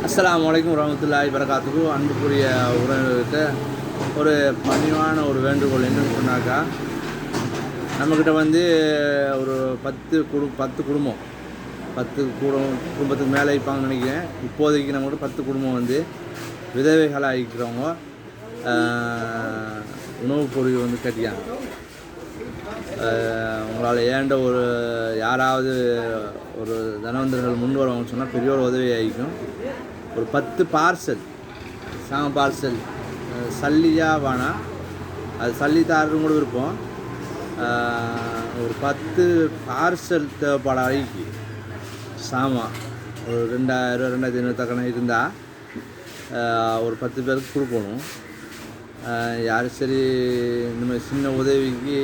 அஸ்ஸலாமு அலைக்கும் வரஹ்மத்துல்லாஹி வபரகாத்துஹு. அன்புக்குரிய உறவினர்கிட்ட ஒரு பணிவான ஒரு வேண்டுகோள் என்னன்னு சொன்னாக்கா, நம்மக்கிட்ட வந்து ஒரு 10 குடும்பம் குடும்பத்துக்கு மேலே இருப்பாங்கன்னு நினைக்கிறேன். இப்போதைக்கு நம்மகிட்ட 10 குடும்பம் வந்து விதவைகளாக இருக்கிறவங்க உணவுப் பொருள் வந்து கட்டியாங்க. உங்களால் ஏண்ட ஒரு யாராவது ஒரு தனவந்தர்கள் முன் வருவாங்கன்னு சொன்னால் பெரிய ஒரு உதவி ஆகிக்கும். ஒரு 10 பார்சல் பார்சல் சல்லியாக வேணாம், அது சல்லி தாருன்னு கூட இருப்போம். ஒரு 10 பார்சல் தேவைப்பட அறைக்கு சாமான் ஒரு 2000 2500 தக்கன இருந்தால் ஒரு 10 பேருக்கு கொடுக்கணும். யார் சரி இந்த மாதிரி சின்ன உதவிக்கு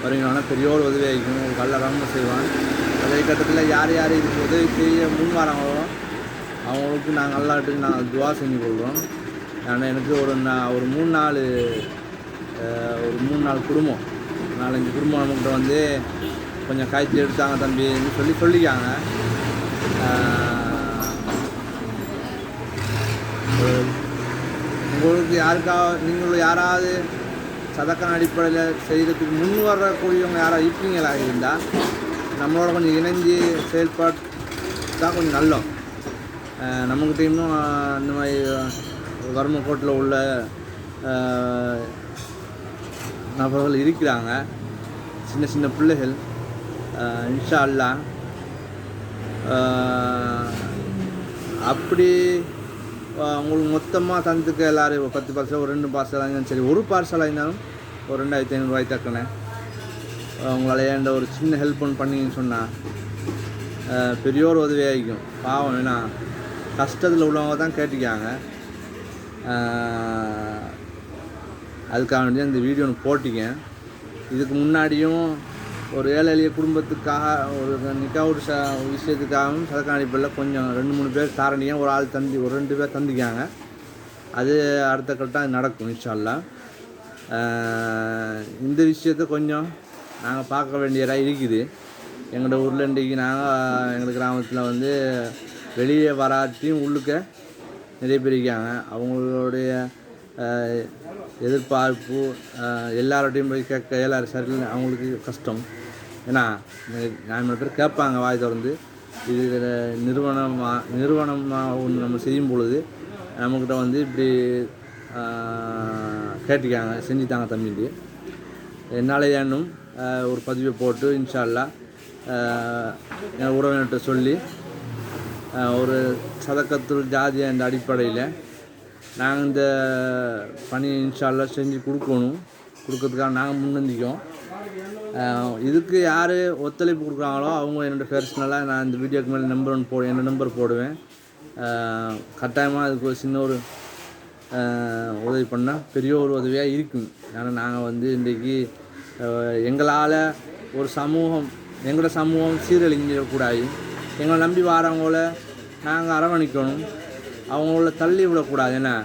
வரீங்கன்னா பெரிய ஒரு உதவி ஆகிக்கணும். ஒரு கல்ல ரம்ம செய்வான். அதே கட்டத்தில் யார் யார் இதுக்கு உதவி செய்ய முன் வராங்களோ அவங்களுக்கு நாங்கள் அல்லாட்டுக்கு நாங்கள் துவா செஞ்சு கொள்கிறோம். ஆனால் எனக்கு ஒரு 3-4 குடும்பம் 4-5 குடும்பம் நம்மகிட்ட வந்து கொஞ்சம் காய்ச்சி எடுத்தாங்க தம்பின்னு சொல்லிக்காங்க. உங்களுக்கு நீங்கள் யாராவது சதக்கான அடிப்படையில் செய்கிறதுக்கு முன் வரக்கூடியவங்க யாராவது இருப்பீங்களா இருந்தால் நம்மளோட கொஞ்சம் இணைஞ்சு செயல்பாடு கொஞ்சம் நல்லோம். நமக்கிட்ட இன்னும் இந்த மாதிரி வறுமை கோட்டில் உள்ள நபர்கள் இருக்கிறாங்க, சின்ன சின்ன பிள்ளைகள். இன்ஷல்லா அப்படி உங்களுக்கு மொத்தமாக தந்துக்க எல்லோரும் 10 பார்சல் ஒரு 2 பார்சலாக இருந்தாலும் சரி, ஒரு பார்சலாக இருந்தாலும் ஒரு 2500 தக்கனே உங்களால் ஏண்ட ஒரு சின்ன ஹெல்ப் ஒன்று பண்ணிங்கன்னு சொன்னால் பெரிய ஒரு உதவியாகிக்கும். பாவம் ஏன்னா கஷ்டத்தில் உள்ளவங்க தான் கேட்டுக்காங்க. அதுக்காக வேண்டிய இந்த வீடியோ ஒன்று போட்டிக்கேன். இதுக்கு முன்னாடியும் ஒரு ஏழை எளிய குடும்பத்துக்காக ஒரு நிக்காவுட் விஷயத்துக்காகவும் சதக்கான அடிப்படையில் கொஞ்சம் 2-3 பேர் தாரணியாக ஒரு ஆள் ஒரு 2 பேர் தந்திக்காங்க. அது அடுத்த கட்டம் நடக்கும் இன்ஷல்லா. இந்த விஷயத்தை கொஞ்சம் நாங்கள் பார்க்க வேண்டியதாக இருக்குது. எங்களோட ஊரில் இன்றைக்கி எங்கள் கிராமத்தில் வந்து வெளியே வராட்டியும் உள்ளுக்க நிறைய பேர் இருக்காங்க. அவங்களுடைய எதிர்பார்ப்பு எல்லார்டையும் போய் கேட்க எல்லாரும் சரி அவங்களுக்கு கஷ்டம். ஏன்னா 4 பேர் கேட்பாங்க வாய் திறந்து. இது நிறுவனமாக ஒன்று நம்ம செய்யும் பொழுது நம்மக்கிட்ட வந்து இப்படி கேட்டுக்காங்க, செஞ்சுட்டாங்க தம்பிட்டு. என்னால் ஏன்னும் ஒரு பதிவை போட்டு இன்ஷல்லா என் உறவினர்கிட்ட சொல்லி ஒரு சதakatul jaria என்ற அடிப்படையில் நாங்கள் இந்த பணி இன்ஷல்லா செஞ்சு கொடுக்கறதுக்காக நாங்கள் முன்வந்திக்கோம். இதுக்கு யார் ஒத்துழைப்பு கொடுக்குறாங்களோ அவங்க என்னோடய பர்சனலாக நான் இந்த வீடியோக்கு மேலே என்னோடய நம்பர் போடுவேன். கட்டாயமாக அதுக்கு ஒரு சின்ன ஒரு உதவி பண்ணால் பெரிய ஒரு உதவியாக இருக்கும். ஏன்னா நாங்கள் வந்து இன்றைக்கி எங்களால் ஒரு எங்களோட சமூகம் சீரழிஞ்சிடக்கூடாது. எங்களை நம்பி வரவங்கள நாங்கள் அரவணைக்கணும், அவங்கள தள்ளி விடக்கூடாது. ஏன்னா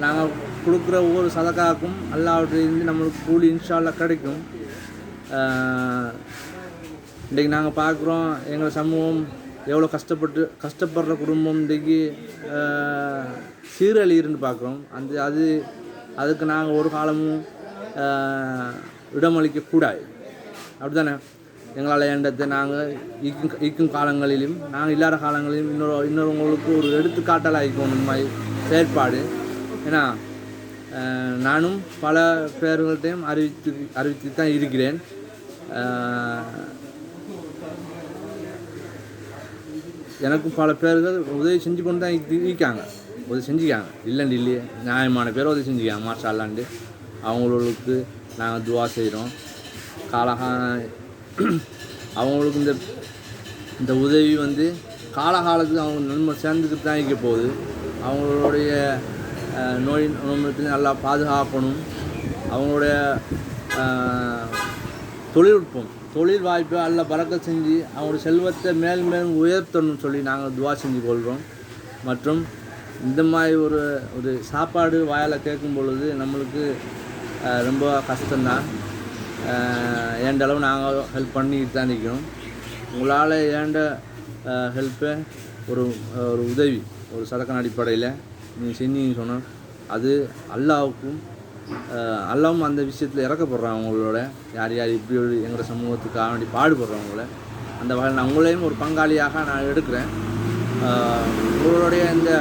நாங்கள் கொடுக்குற ஒவ்வொரு சதக்காக்கும் அல்லாஹ்விலிருந்து நம்மளுக்கு கூலி இன்ஷல்லா கிடைக்கும். இன்றைக்கி நாங்கள் பார்க்குறோம் எங்கள் சமூகம் எவ்வளோ கஷ்டப்படுற குடும்பம் இன்றைக்கி சீரழியிருந்து பார்க்குறோம். அதுக்கு நாங்கள் ஒரு காலமும் இடமளிக்கக்கூடாது. அப்படி தானே? எங்களால் ஏண்டத்தை நாங்கள் ஈக்கும் காலங்களிலும் நாங்கள் இல்லாத காலங்களிலும் இன்னொருவங்களுக்கு ஒரு எடுத்துக்காட்டலாக இருக்கணும் இந்த மாதிரி செயற்பாடு. ஏன்னா நானும் பல பேர்கள்ட்டையும் அறிவித்து தான் இருக்கிறேன். எனக்கும் பல பேர்கள் உதவி செஞ்சு கொண்டு தான் செஞ்சுக்காங்க. இல்லையே, நியாயமான பேர் உதவி செஞ்சுக்காங்க மாஷா அல்லாண்டு. அவங்களுக்கு நாங்கள் துவா செய்கிறோம். அவங்களுக்கு இந்த உதவி வந்து காலகாலத்துக்கு அவங்க நன்மை சேர்ந்துக்கிட்டு தான் இருக்க போகுது. அவங்களுடைய நோய் நல்லா பாதுகாக்கணும். அவங்களுடைய தொழில் வாய்ப்பை அல்ல பறக்க செஞ்சு அவங்களுடைய செல்வத்தை மேலும் உயர்த்தணும்னு சொல்லி நாங்கள் துவா செஞ்சு கொள்கிறோம். மற்றும் இந்த மாதிரி ஒரு சாப்பாடு வாயால் கேட்கும் பொழுது நம்மளுக்கு ரொம்ப கஷ்டம்தான். ஏண்ட அளவு நாங்கள் ஹெல்ப் பண்ணிக்கிட்டு தான் நிற்கிறோம். உங்களால் ஏண்ட ஹெல்ப்பை ஒரு ஒரு உதவி ஒரு சதக்கான அடிப்படையில் நீங்கள் செஞ்சீங்கன்னு சொன்னால் அது அல்லாவுக்கும் அல்லாவும் அந்த விஷயத்தில் இறக்கப்படுறான் அவங்களோட யார் யார் இப்படி ஒரு எங்களோட சமூகத்துக்காக வேண்டி பாடுபடுறவங்கள அந்த வகையில் நான் உங்களையும் ஒரு பங்காளியாக நான் எடுக்கிறேன். உங்களுடைய இந்த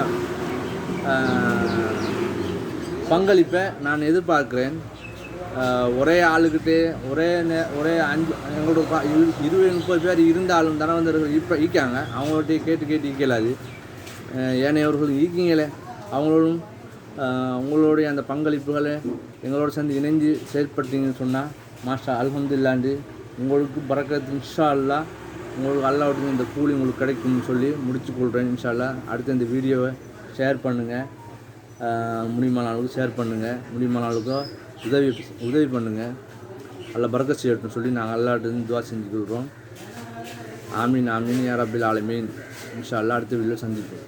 பங்களிப்பை நான் எதிர்பார்க்குறேன். ஒரே ஆளுக்கிட்டே ஒரே 5 எங்களோட 20-30 பேர் இருந்தாலும் தனவந்தர்கள் இப்போ ஈக்காங்க. அவங்கள்ட்ட கேட்டு ஈக்கலாது. ஏனையவர்கள் ஈக்கிங்களே அவங்களோடும் உங்களுடைய அந்த பங்களிப்புகளை எங்களோட சேர்ந்து இணைஞ்சு செயல்பட்டீங்கன்னு சொன்னால் மாஷா அல்ஹம்துலில்லாஹ் உங்களுக்கு பரக்கத் இன்ஷல்லா. உங்களுக்கு அல்லாஹ்வுடைய இந்த கூலி உங்களுக்கு கிடைக்கும்னு சொல்லி முடிச்சு கொள்கிறேன் இன்ஷல்லா. அடுத்து இந்த வீடியோவை ஷேர் பண்ணுங்கள், முடியுமான அளவுக்கு ஷேர் பண்ணுங்கள், முடியுமான அளவுக்கு உதவி பண்ணுங்கள். அல்லாஹ் பரக்கத் செய்யட்டும்னு சொல்லி நாங்கள் அல்லாஹ்ட்ட துஆ செஞ்சுக்கிறோம். ஆமீன் ஆமீன் யா ரப்பில் ஆலமீன். இன்ஷல்லா அடுத்த வீடியோவில் சந்திப்போம்.